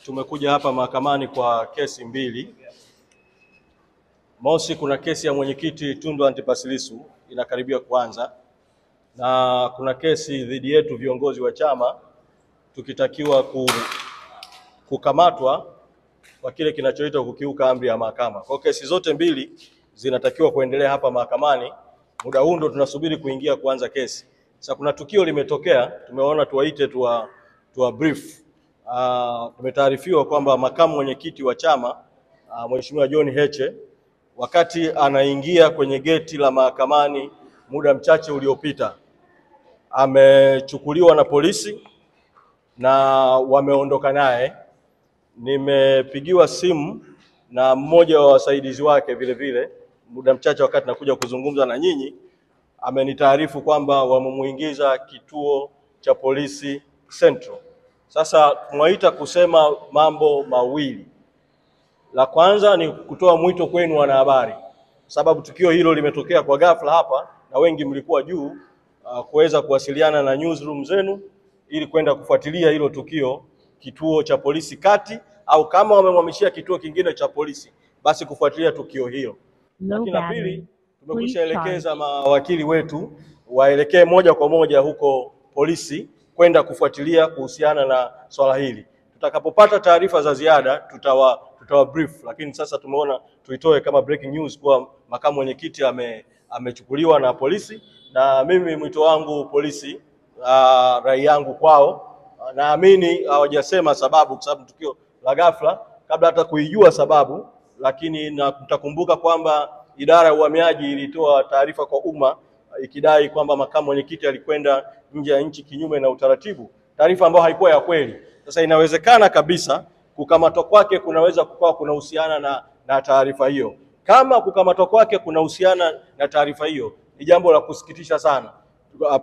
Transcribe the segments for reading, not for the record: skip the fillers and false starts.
Tumekuja hapa mahakamani kwa kesi mbili. Mosi, kuna kesi ya mwenyekiti Tundu Antipas Lissu inakaribia kuanza, na kuna kesi dhidi yetu viongozi wa chama tukitakiwa kukamatwa kwa kile kinachoitwa kukiuka amri ya mahakama. Kwa kesi zote mbili zinatakiwa kuendelea hapa mahakamani. Muda huu ndo tunasubiri kuingia kuanza kesi. Sasa kuna tukio limetokea, tumeona tuwaite tuwa brief. Tumetaarifiwa kwamba makamu mwenyekiti wa chama Mheshimiwa John Heche, wakati anaingia kwenye geti la mahakamani muda mchache uliopita, amechukuliwa na polisi na wameondoka naye. Nimepigiwa simu na mmoja wa wasaidizi wake vile vile muda mchache wakati nakuja kuzungumza na nyinyi, amenitaarifu kwamba wamemuingiza kituo cha polisi Central. Sasa tunaita kusema mambo mawili. La kwanza ni kutoa mwito kwenu wanahabari, sababu tukio hilo limetokea kwa ghafla hapa na wengi mlikuwa juu, kuweza kuwasiliana na newsroom zenu ili kwenda kufuatilia hilo tukio kituo cha polisi kati, au kama wamemhamishia kituo kingine cha polisi basi kufuatilia tukio hilo. Lakini la pili, tumekwishaelekeza mawakili wetu waelekee moja kwa moja huko polisi kwenda kufuatilia kuhusiana na swala hili. Tutakapopata taarifa za ziada tutawa brief, lakini sasa tumeona tuitoe kama breaking news kwa makamu mwenyekiti amechukuliwa na polisi. Na mimi mwito wangu polisi, rai yangu kwao, naamini hawajasema sababu kwa sababu tukio la ghafla kabla hata kuijua sababu, lakini mtakumbuka kwamba idara ya uhamiaji ilitoa taarifa kwa umma ikidai kwamba makamu mwenyekiti alikwenda nje ya nchi kinyume na utaratibu, taarifa ambayo haikuwa ya kweli. Sasa inawezekana kabisa kukamatwa kwake kunaweza kukawa kunahusiana na taarifa hiyo. Kama kukamatwa kwake kunahusiana na taarifa hiyo, ni jambo la kusikitisha sana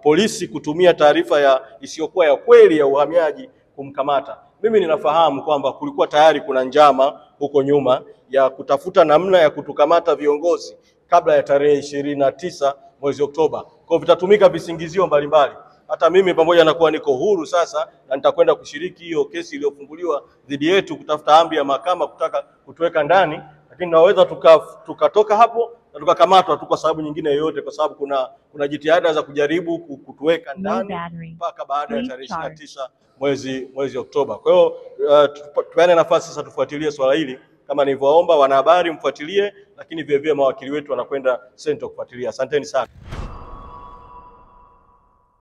polisi kutumia taarifa isiyokuwa ya kweli ya uhamiaji kumkamata. Mimi ninafahamu kwamba kulikuwa tayari kuna njama huko nyuma ya kutafuta namna ya kutukamata viongozi kabla ya tarehe 29 mwezi Oktoba. Kwa vitatumika visingizio mbalimbali. Hata mimi pamoja na kuwa niko huru sasa na nitakwenda kushiriki hiyo kesi iliyofunguliwa dhidi yetu kutafuta amri ya mahakama kutaka kutuweka ndani, lakini naweza tukatoka hapo na tukakamatwa tu kwa sababu nyingine yoyote, kwa sababu kuna jitihada za kujaribu kutuweka ndani mpaka baada ya tarehe 29 mwezi Oktoba. Kwa hiyo tupeane nafasi sasa tufuatilie swala hili kama nilivyoomba wanahabari mfuatilie, lakini vile vile mawakili wetu wanakwenda Central kufuatilia. Asanteni sana.